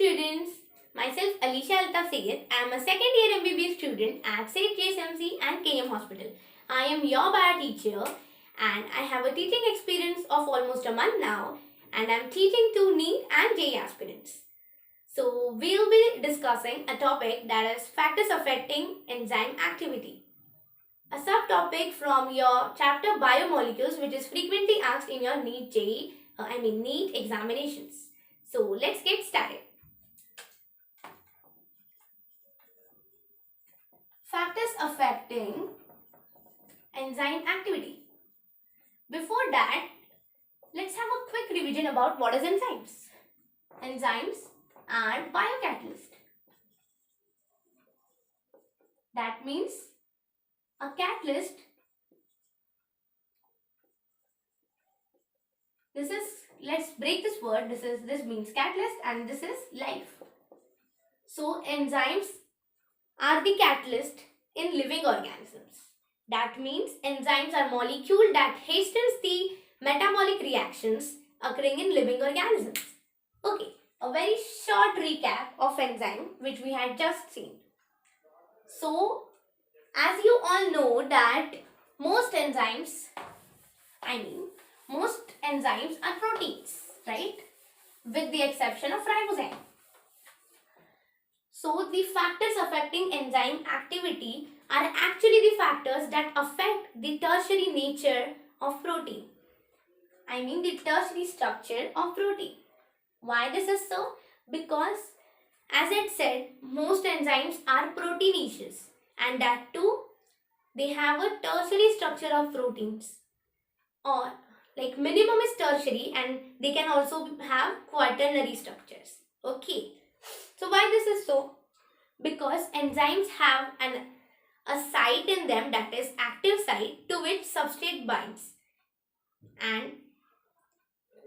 students. Myself Alisha Altaf Sayed. I am a second year MBBS student at St. JSMC and KM Hospital. I am your bio teacher and I have a teaching experience of almost a month now, and I am teaching to NEET and JEE aspirants. So we will be discussing a topic that is factors affecting enzyme activity. A subtopic from your chapter biomolecules, which is frequently asked in your NEET examinations. So let's get started. Factors affecting enzyme activity. Before that, let's have a quick revision about what is enzymes. Enzymes are biocatalysts. That means a catalyst. Let's break this word. This means catalyst and this is life. So enzymes are the catalyst in living organisms. That means enzymes are molecules that hastens the metabolic reactions occurring in living organisms. Okay, a very short recap of enzyme which we had just seen. So, as you all know that most enzymes are proteins, right? With the exception of ribozyme. So, the factors affecting enzyme activity are actually the factors that affect the tertiary nature of protein. The tertiary structure of protein. Why this is so? Because as I said, most enzymes are proteinaceous, and that too they have a tertiary structure of proteins, or like minimum is tertiary and they can also have quaternary structures. Okay, so why this is so? Because enzymes have a site in them, that is active site, to which substrate binds, and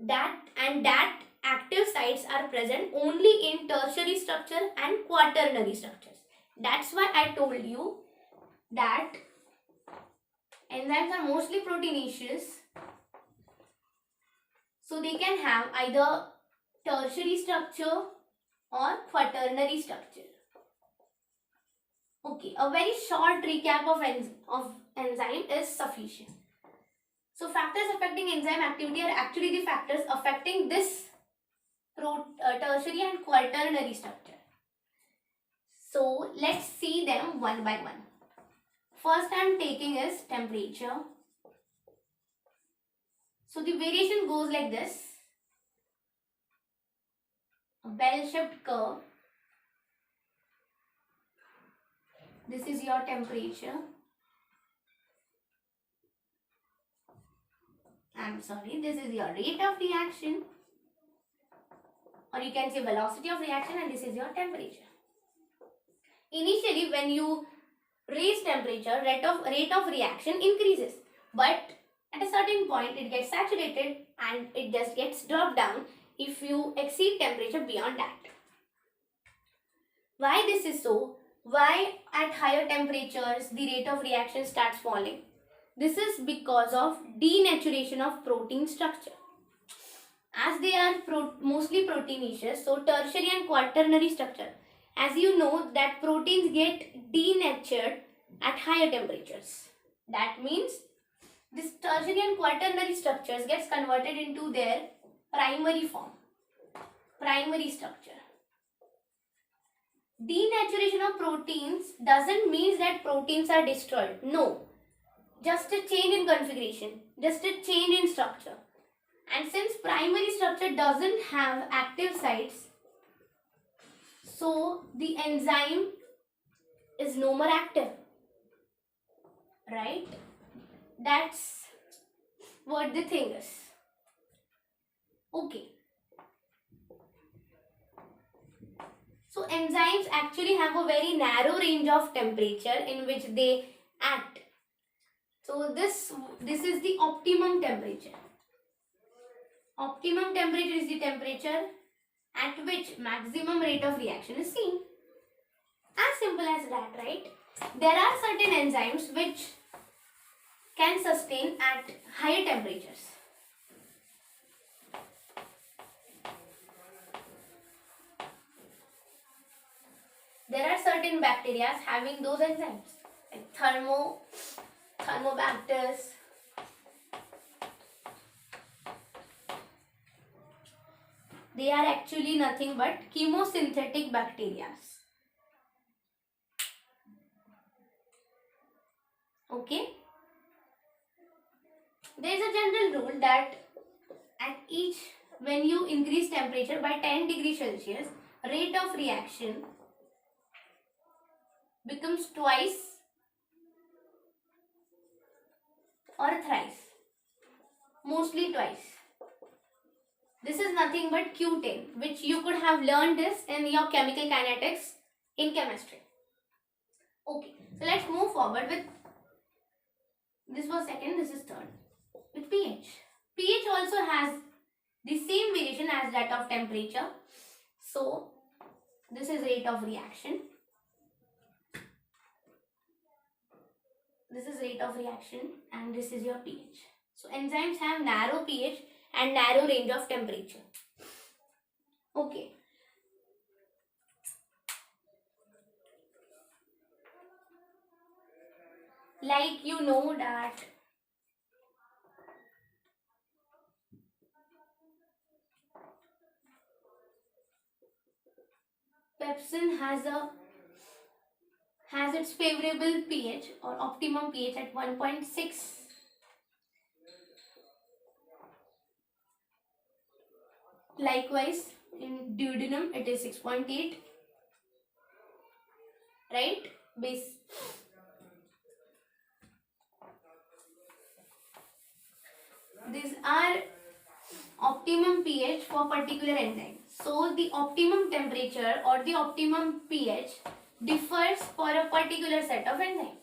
that active sites are present only in tertiary structure and quaternary structures. That's why I told you that enzymes are mostly proteinaceous, so they can have either tertiary structure or quaternary structure. Okay, a very short recap of enzyme is sufficient. So factors affecting enzyme activity are actually the factors affecting this tertiary and quaternary structure. So let's see them one by one. First I am taking is temperature. So the variation goes like this. A bell-shaped curve. This is your temperature. This is your rate of reaction, or you can say velocity of reaction, and this is your temperature. Initially, when you raise temperature, rate of reaction increases, but at a certain point it gets saturated and it just gets dropped down if you exceed temperature beyond that. Why this is so? Why at higher temperatures the rate of reaction starts falling? This is because of denaturation of protein structure. As they are mostly proteinaceous, so tertiary and quaternary structure. As you know that proteins get denatured at higher temperatures. That means this tertiary and quaternary structures gets converted into their primary form, primary structure. Denaturation of proteins doesn't mean that proteins are destroyed. No. Just a change in configuration, just a change in structure. And since primary structure doesn't have active sites, so the enzyme is no more active. Right? That's what the thing is. Okay. So enzymes actually have a very narrow range of temperature in which they act. So this is the optimum temperature. Optimum temperature is the temperature at which maximum rate of reaction is seen. As simple as that, right? There are certain enzymes which can sustain at higher temperatures. certain bacteria having those enzymes, like thermobacters. They are actually nothing but chemosynthetic bacteria. Okay. There is a general rule that when you increase temperature by 10 degrees Celsius, rate of reaction becomes twice or thrice, mostly twice. This is nothing but Q10, which you could have learned this in your chemical kinetics in chemistry. Okay, so let's move forward with, this was second, this is third, with pH. pH also has the same variation as that of temperature. So this is rate of reaction. This is rate of reaction and this is your pH. So enzymes have narrow pH and narrow range of temperature. Okay. Like you know that pepsin has its favorable pH or optimum pH at 1.6. Likewise, in duodenum it is 6.8. Right? These are optimum pH for particular enzyme. So the optimum temperature or the optimum pH differs for a particular set of enzyme.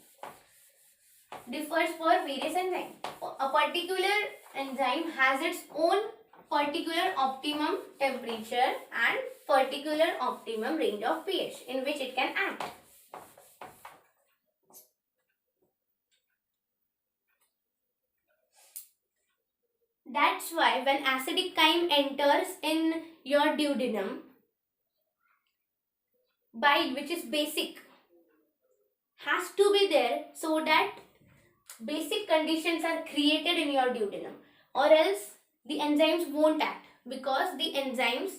Differs for various enzymes. A particular enzyme has its own particular optimum temperature and particular optimum range of pH in which it can act. That's why when acidic chyme enters in your duodenum, bile, which is basic, has to be there so that basic conditions are created in your duodenum, or else the enzymes won't act, because the enzymes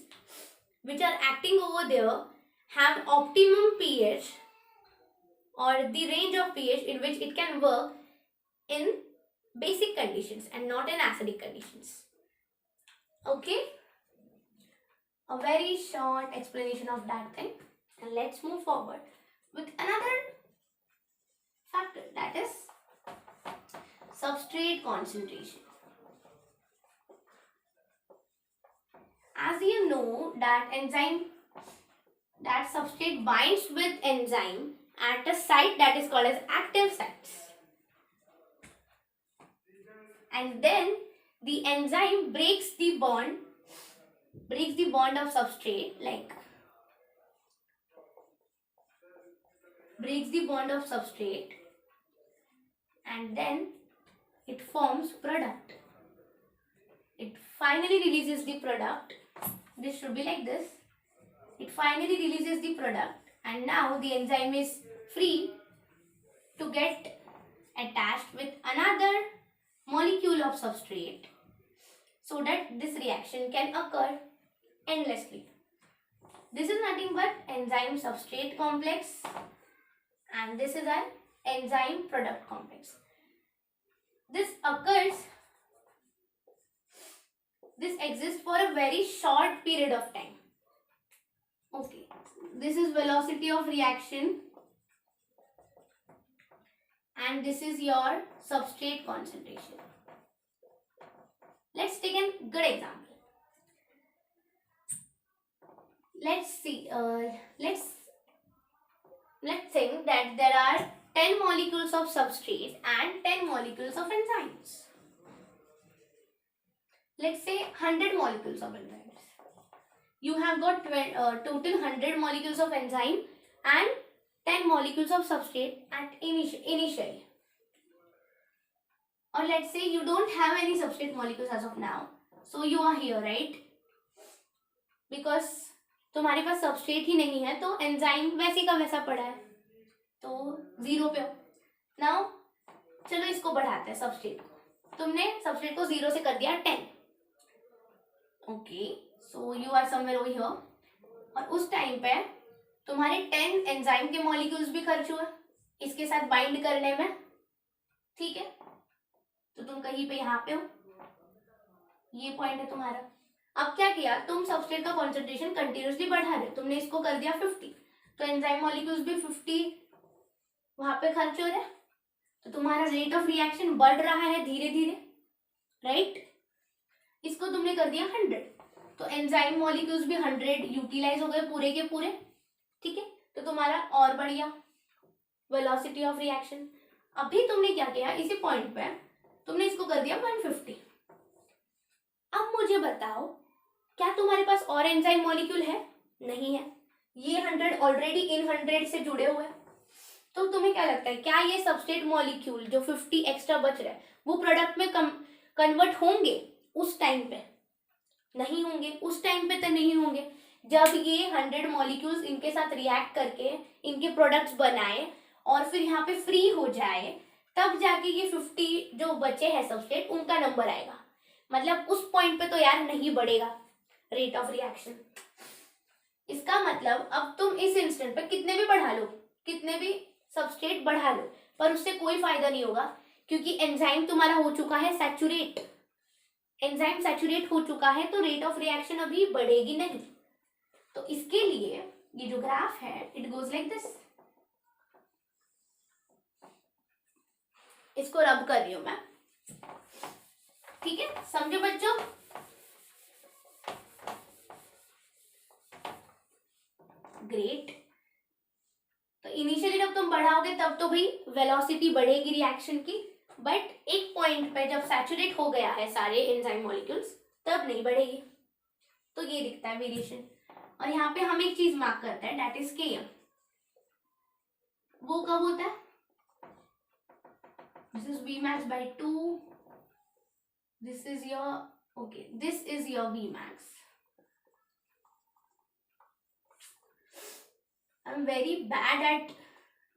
which are acting over there have optimum pH or the range of pH in which it can work in basic conditions and not in acidic conditions. Okay, a very short explanation of that thing, and let's move forward with another factor, that is substrate concentration. As you know that substrate binds with enzyme at a site that is called as active sites, and then the enzyme breaks the bond of substrate, and then it forms product. It finally releases the product. This should be like this. It finally releases the product, and now the enzyme is free to get attached with another molecule of substrate so that this reaction can occur endlessly. This is nothing but enzyme substrate complex, and this is an enzyme product complex. This exists for a very short period of time. Okay, this is velocity of reaction, and this is your substrate concentration. Let's take a good example. Let's see. Let's think that there are 10 molecules of substrate and 10 molecules of enzymes. Let's say 100 molecules of enzymes. You have got total 100 molecules of enzyme and 10 molecules of substrate at initially. Or let's say you don't have any substrate molecules as of now. So you are here, right? Because तुम्हारे पास substrate ही नहीं है तो enzyme वैसे का वैसा पड़ा है, तो 0 पे हो। नाउ चलो इसको बढ़ाते हैं सबस्ट्रेट को। तुमने सबस्ट्रेट को 0 से कर दिया 10। Okay, so you are somewhere over here. और उस टाइम पे तुम्हारे 10 एंजाइम के मॉलिक्यूल्स भी खर्च हुए इसके साथ बाइंड करने में, ठीक है। तो तुम कहीं पे यहाँ पे हो, ये पॉइंट है तुम्हारा। अब क्या किया, तुम सबस्ट्रेट का कॉन्सेंट्रेशन कंटिन्यूसली बढ़ा रहे हो, तुमने इसको कर दिया 50, तो एंजाइम मॉलिक्यूल्स भी 50 वहां पे खर्च हो रहे हैं, तो तुम्हारा रेट ऑफ रिएक्शन बढ़ रहा है धीरे धीरे, राइट। इसको तुमने कर दिया 100, तो एंजाइम मॉलिक्यूल्स भी 100 यूटिलाइज हो गए पूरे के पूरे, ठीक है। तो तुम्हारा और बढ़िया वेलोसिटी ऑफ रिएक्शन। अभी तुमने क्या किया, इसी पॉइंट पे तुमने इसको कर दिया 150। अब मुझे बताओ, क्या तुम्हारे पास और एंजाइम मॉलिक्यूल है? नहीं है, ये 100 ऑलरेडी इन 100 से जुड़े हुए हैं। तो तुम्हें क्या लगता है, क्या ये सबस्ट्रेट मॉलिक्यूल जो 50 एक्स्ट्रा बच रहे हैं वो प्रोडक्ट में कन्वर्ट होंगे उस टाइम पे? नहीं होंगे, उस टाइम पे तो नहीं होंगे। जब ये 100 मॉलिक्यूल्स इनके साथ रिएक्ट करके इनके प्रोडक्ट्स बनाए और फिर यहाँ पे फ्री हो जाए, तब जाके ये 50 जो बचे हैं सबस्ट्रेट उनका नंबर आएगा। मतलब उस पॉइंट पे तो यार नहीं बढ़ेगा रेट ऑफ रिएक्शन। इसका मतलब अब तुम इस इंस्टेंट पे कितने भी बढ़ा लो, कितने भी सबस्ट्रेट बढ़ा लो, पर उससे कोई फायदा नहीं होगा, क्योंकि एंजाइम तुम्हारा हो चुका है सैचुरेट। एंजाइम सैचुरेट हो चुका है तो रेट ऑफ रिएक्शन अभी बढ़ेगी नहीं। तो इसके लिए ये जो ग्राफ है इट गोज लाइक दिस। इसको रब कर रही हूं मैं, ठीक है, समझो बच्चों। ग्रेट। तो इनिशियली जब तुम बढ़ाओगे तब तो भाई वेलोसिटी बढ़ेगी रिएक्शन की, बट एक पॉइंट पे जब सैचुरेट हो गया है सारे एंजाइम मॉलिक्यूल्स तब नहीं बढ़ेगी। तो ये दिखता है वेरिएशन। और यहाँ पे हम एक चीज मार्क करते हैं, दैट इज Km। वो कब होता है? This is Vmax by 2, this is your, okay, this is your Vmax. I'm very bad at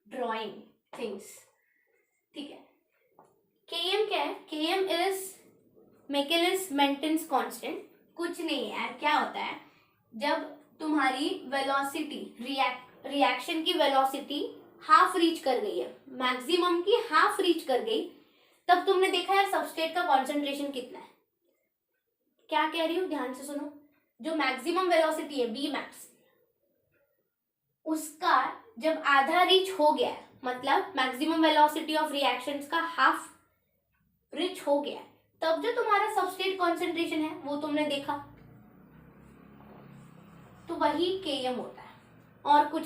drawing things, ठीक है। Km क्या है? Km is Michaelis Menten constant। कुछ नहीं है यार, क्या होता है जब तुम्हारी वेलोसिटी रिएक्शन की वेलोसिटी हाफ रीच कर गई है, मैक्सिमम की हाफ रीच कर गई, तब तुमने देखा यार सबस्ट्रेट का कॉन्सेंट्रेशन कितना है। क्या कह रही हूँ, ध्यान से सुनो। जो मैक्सिमम वेलोसिटी है Vmax, उसका जब आधा रीच हो गया है, मतलब मैक्सिमम वेलोसिटी ऑफ रिएक्शंस का हाफ रीच हो गया है, तब जो तुम्हारा सबस्ट्रेट कॉन्सेंट्रेशन है वो तुमने देखा, तो वही Km होता है और कुछ